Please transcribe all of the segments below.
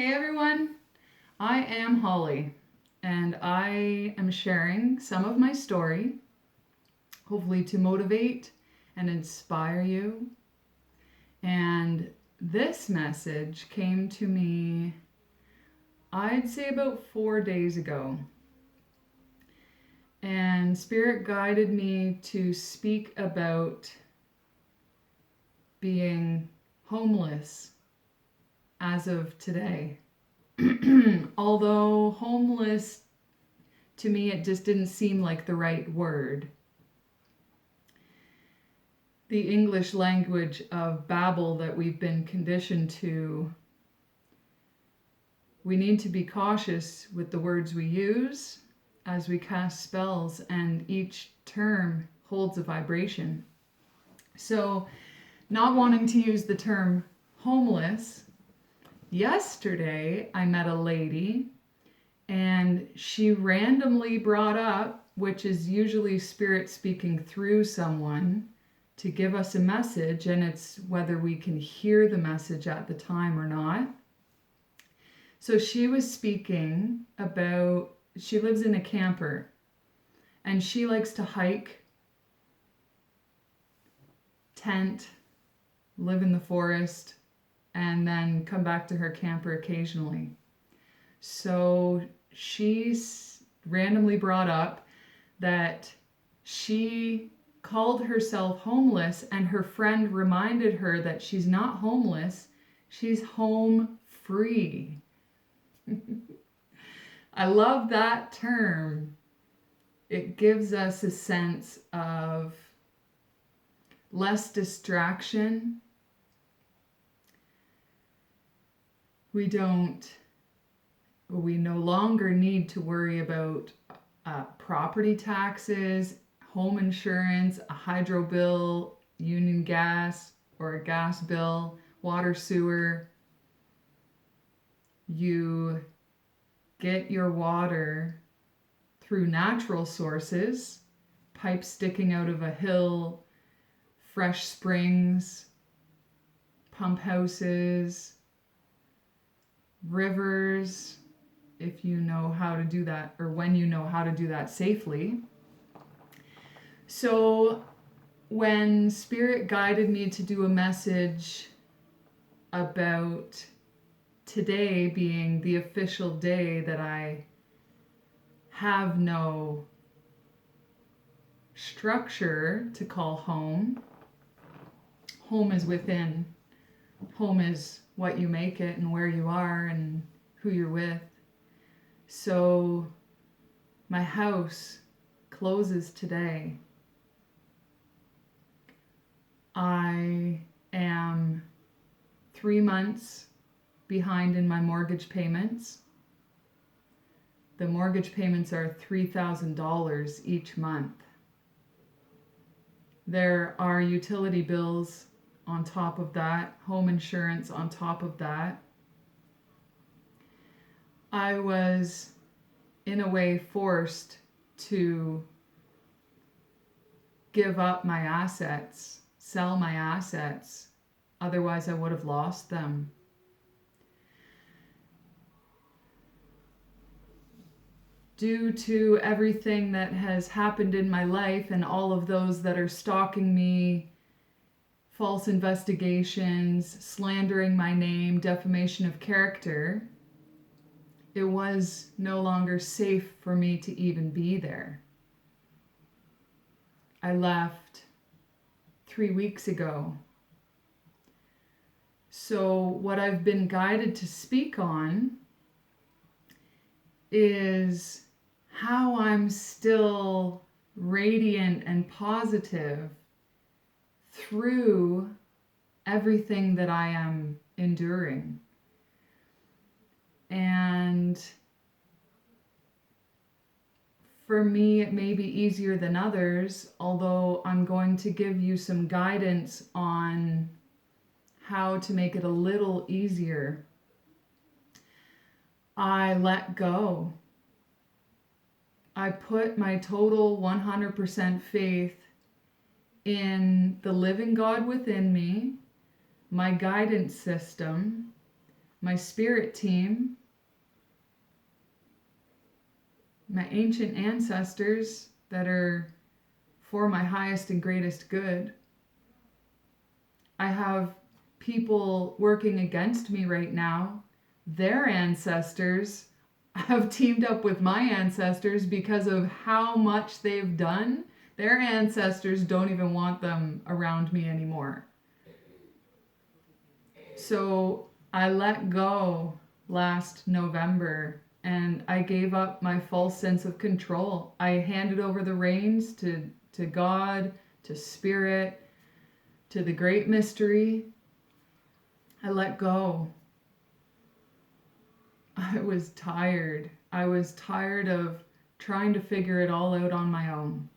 Hey everyone, I am Holly and I am sharing some of my story, hopefully to motivate and inspire you. And this message came to me, I'd say about 4 days ago. And Spirit guided me to speak about being homeless as of today. Although homeless, to me, it just didn't seem like the right word. The English language of Babel that we've been conditioned to, we need to be cautious with the words we use as we cast spells, and each term holds a vibration. So, not wanting to use the term homeless, yesterday I met a lady and she randomly brought up, which is usually Spirit speaking through someone to give us a message, and it's whether we can hear the message at the time or not. So she was speaking about, she lives in a camper and she likes to hike, tent, live in the forest, and then come back to her camper occasionally. So she's randomly brought up that she called herself homeless, and her friend reminded her that she's not homeless, she's home free. I love that term. It gives us a sense of less distraction. We no longer need to worry about property taxes, home insurance, a hydro bill, union gas, or a gas bill, water, sewer. You get your water through natural sources, pipes sticking out of a hill, fresh springs, pump houses, rivers, if you know how to do that, or when you know how to do that safely. So when Spirit guided me to do a message about today being the official day that I have no structure to call home, home is within. Home is what you make it and where you are and who you're with. So my house closes today. I am 3 months behind in my mortgage payments. The mortgage payments are $3,000 each month. There are utility bills on top of that, home insurance on top of that. I was, in a way, forced to give up my assets, sell my assets, otherwise I would have lost them. Due to everything that has happened in my life and all of those that are stalking me, false investigations, slandering my name, defamation of character, it was no longer safe for me to even be there. I left 3 weeks ago. So what I've been guided to speak on is how I'm still radiant and positive through everything that I am enduring. And for me, it may be easier than others, although I'm going to give you some guidance on how to make it a little easier. I let go. I put my total 100% faith in the living God within me, my guidance system, my spirit team, my ancient ancestors that are for my highest and greatest good. I have people working against me right now. Their ancestors have teamed up with my ancestors because of how much they've done. Their ancestors don't even want them around me anymore. So I let go last November and I gave up my false sense of control. I handed over the reins to God, to Spirit, to the great mystery. I let go. I was tired. I was tired of trying to figure it all out on my own.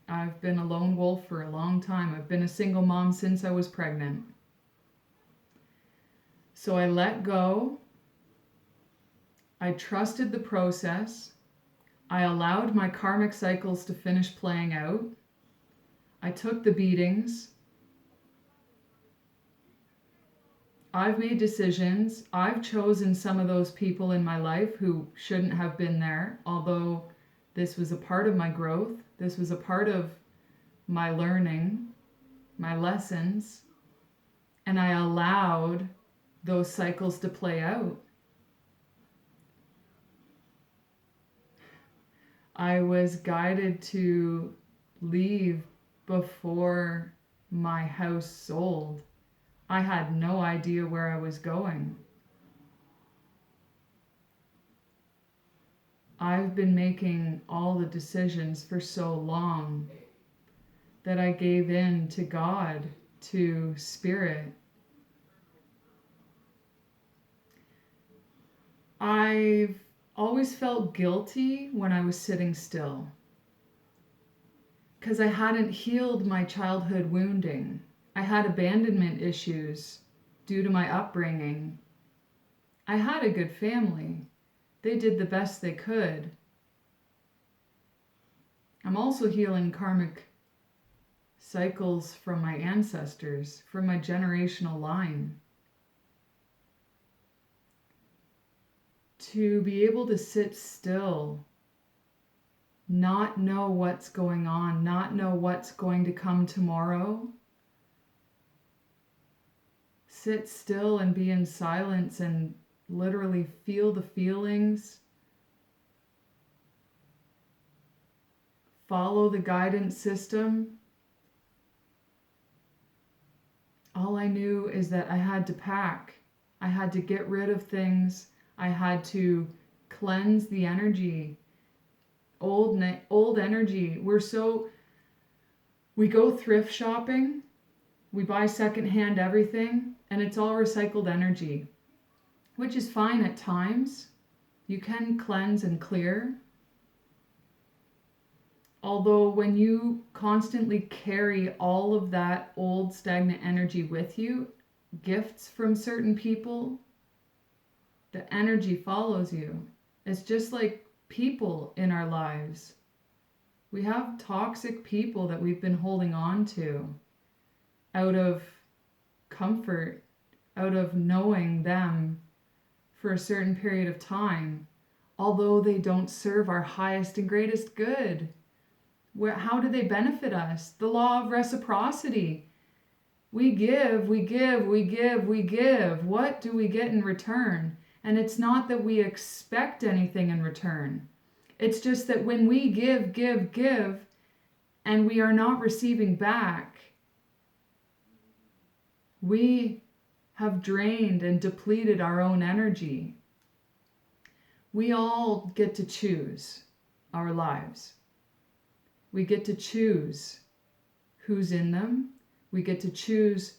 I've been a lone wolf for a long time. I've been a single mom since I was pregnant. So I let go. I trusted the process. I allowed my karmic cycles to finish playing out. I took the beatings. I've made decisions. I've chosen some of those people in my life who shouldn't have been there, although this was a part of my growth. This was a part of my learning, my lessons, and I allowed those cycles to play out. I was guided to leave before my house sold. I had no idea where I was going. I've been making all the decisions for so long that I gave in to God, to Spirit. I've always felt guilty when I was sitting still because I hadn't healed my childhood wounding. I had abandonment issues due to my upbringing. I had a good family. They did the best they could. I'm also healing karmic cycles from my ancestors, from my generational line. To be able to sit still, not know what's going on, not know what's going to come tomorrow. Sit still and be in silence and literally feel the feelings. Follow the guidance system. All I knew is that I had to pack. I had to get rid of things. I had to cleanse the energy. Old energy. We go thrift shopping. We buy secondhand everything, and it's all recycled energy, which is fine at times. You can cleanse and clear. Although when you constantly carry all of that old stagnant energy with you, gifts from certain people, the energy follows you. It's just like people in our lives. We have toxic people that we've been holding on to out of comfort, out of knowing them for a certain period of time, although they don't serve our highest and greatest good. How do they benefit us? The law of reciprocity. We give, we give, we give, we give. What do we get in return? And it's not that we expect anything in return. It's just that when we give, and we are not receiving back, we have drained and depleted our own energy. We all get to choose our lives. We get to choose who's in them. We get to choose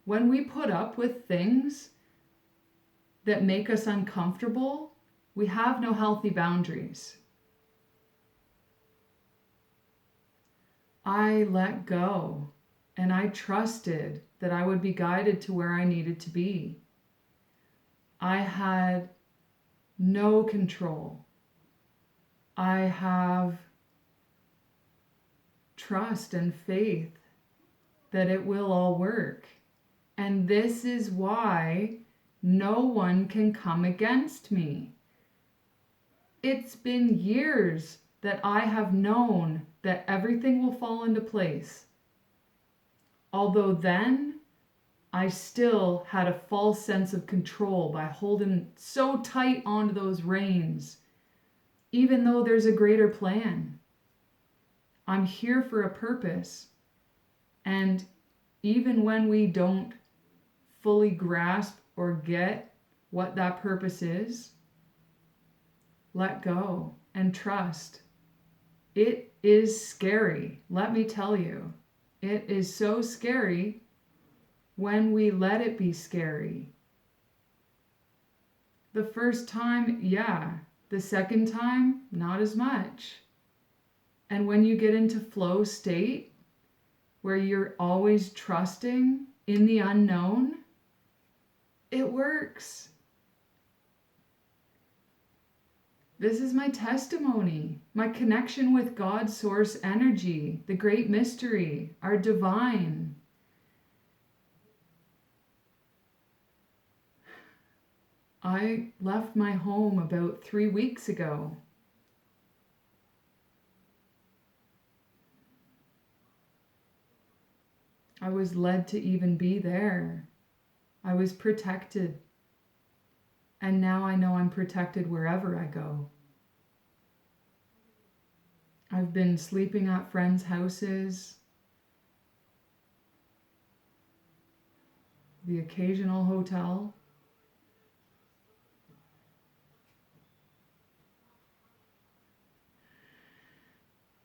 when we put up with things that make us uncomfortable, we have no healthy boundaries. I let go and I trusted that I would be guided to where I needed to be. I had no control. I have trust and faith that it will all work. And this is why no one can come against me. It's been years that I have known that everything will fall into place. Although then, I still had a false sense of control by holding so tight onto those reins, even though there's a greater plan. I'm here for a purpose. And even when we don't fully grasp or get what that purpose is, let go and trust. It is scary, let me tell you. It is so scary when we let it be scary. The first time, yeah. The second time, not as much. And when you get into flow state, where you're always trusting in the unknown, it works. This is my testimony, my connection with God's source energy, the great mystery, our divine. I left my home about 3 weeks ago. I was led to even be there. I was protected. And now I know I'm protected wherever I go. I've been sleeping at friends' houses, the occasional hotel.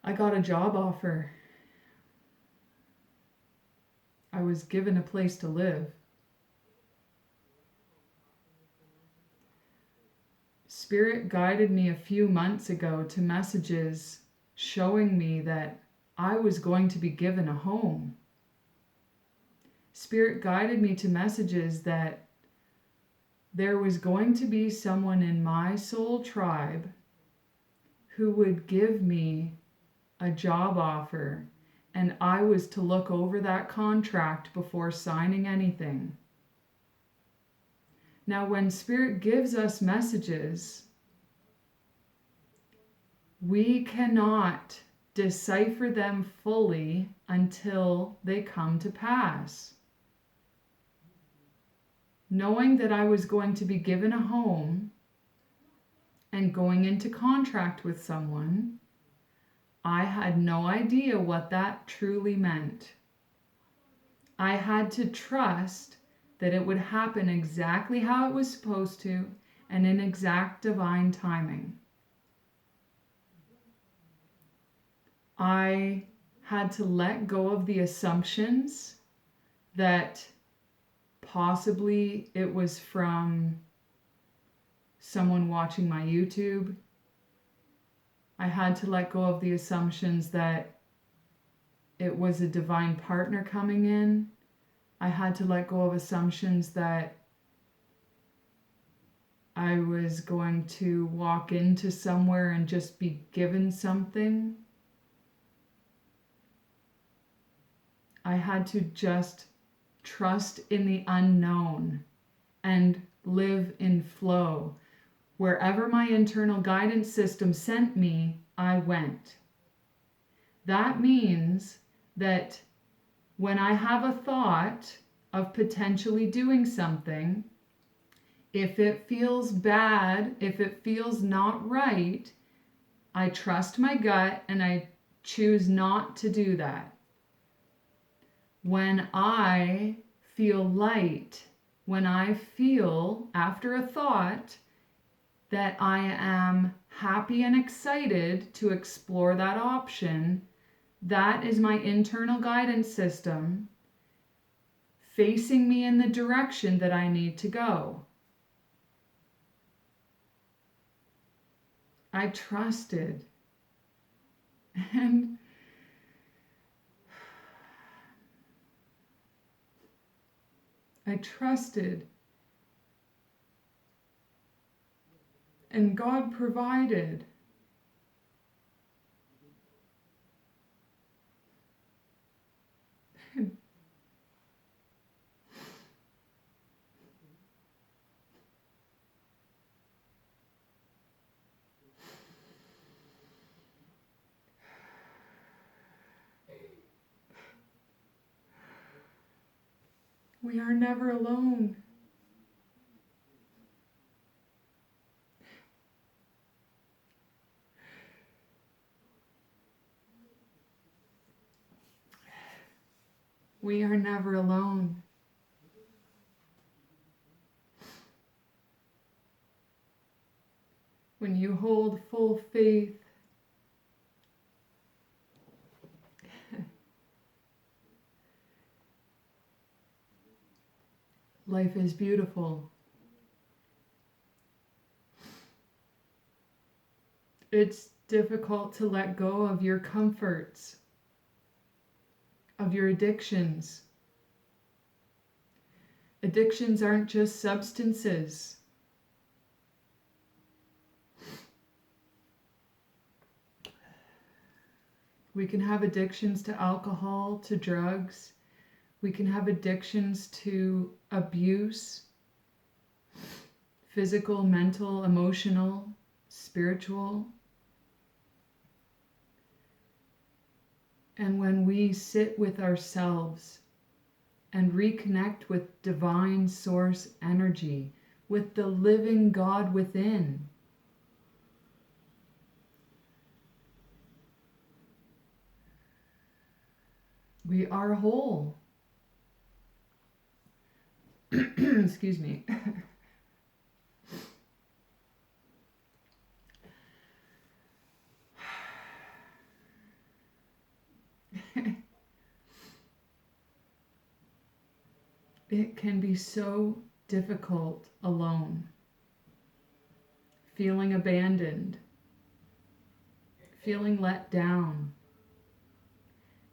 I got a job offer. I was given a place to live. Spirit guided me a few months ago to messages showing me that I was going to be given a home. Spirit guided me to messages that there was going to be someone in my soul tribe who would give me a job offer, and I was to look over that contract before signing anything. Now, when Spirit gives us messages, we cannot decipher them fully until they come to pass. Knowing that I was going to be given a home and going into contract with someone, I had no idea what that truly meant. I had to trust that it would happen exactly how it was supposed to and in exact divine timing. I had to let go of the assumptions that possibly it was from someone watching my YouTube. I had to let go of the assumptions that it was a divine partner coming in. I had to let go of assumptions that I was going to walk into somewhere and just be given something. I had to just trust in the unknown and live in flow. Wherever my internal guidance system sent me, I went. That means that when I have a thought of potentially doing something, if it feels bad, if it feels not right, I trust my gut and I choose not to do that. When I feel light, when I feel, after a thought, that I am happy and excited to explore that option, that is my internal guidance system facing me in the direction that I need to go. I trusted. And I trusted. And God provided. We are never alone. We are never alone. When you hold full faith, life is beautiful. It's difficult to let go of your comforts, of your addictions. Addictions aren't just substances. We can have addictions to alcohol, to drugs. We can have addictions to abuse, physical, mental, emotional, spiritual. And when we sit with ourselves and reconnect with divine source energy, with the living God within, we are whole. Excuse me. It can be so difficult alone, feeling abandoned, feeling let down.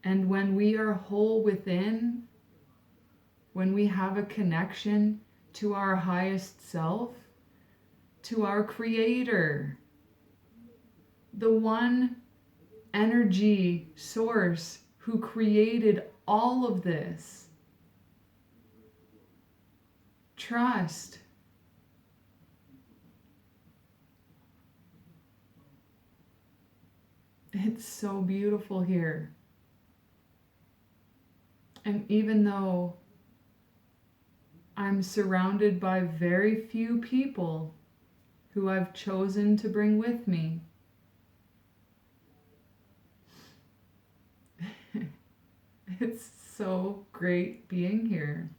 And when we are whole within, when we have a connection to our highest self, to our Creator, the one energy source who created all of this, trust. It's so beautiful here. And even though I'm surrounded by very few people who I've chosen to bring with me, it's so great being here.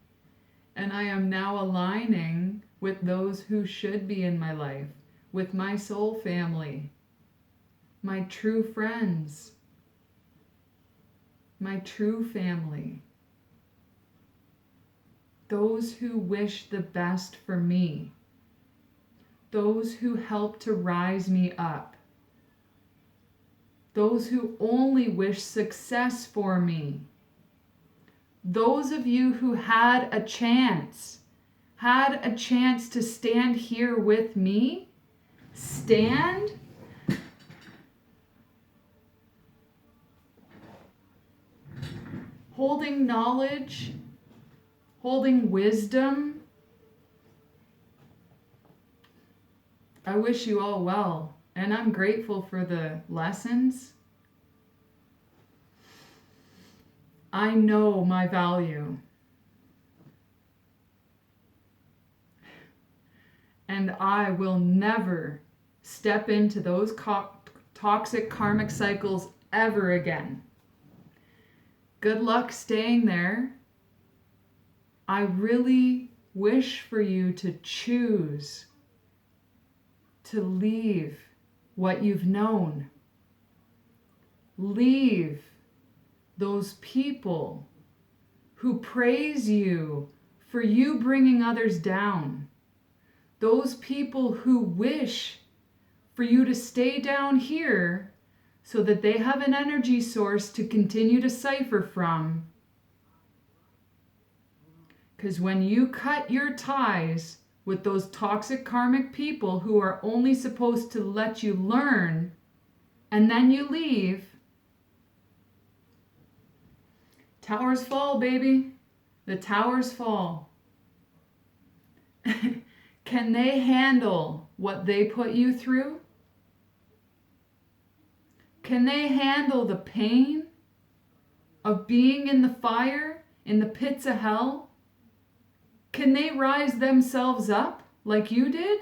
And I am now aligning with those who should be in my life, with my soul family, my true friends, my true family, those who wish the best for me, those who help to rise me up, those who only wish success for me. Those of you who had a chance to stand here with me, stand. Holding knowledge, holding wisdom. I wish you all well, and I'm grateful for the lessons. I know my value. And I will never step into those toxic karmic cycles ever again. Good luck staying there. I really wish for you to choose to leave what you've known. Leave those people who praise you for you bringing others down. Those people who wish for you to stay down here so that they have an energy source to continue to cipher from. Because when you cut your ties with those toxic karmic people who are only supposed to let you learn and then you leave, towers fall, baby. The towers fall. Can they handle what they put you through? Can they handle the pain of being in the fire, in the pits of hell? Can they rise themselves up like you did?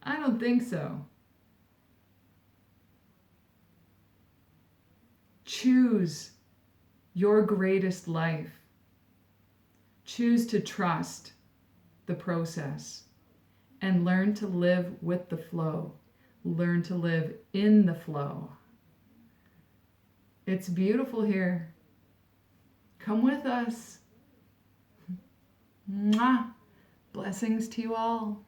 I don't think so. Choose your greatest life. Choose to trust the process and learn to live with the flow. Learn to live in the flow. It's beautiful here. Come with us. Mwah. Blessings to you all.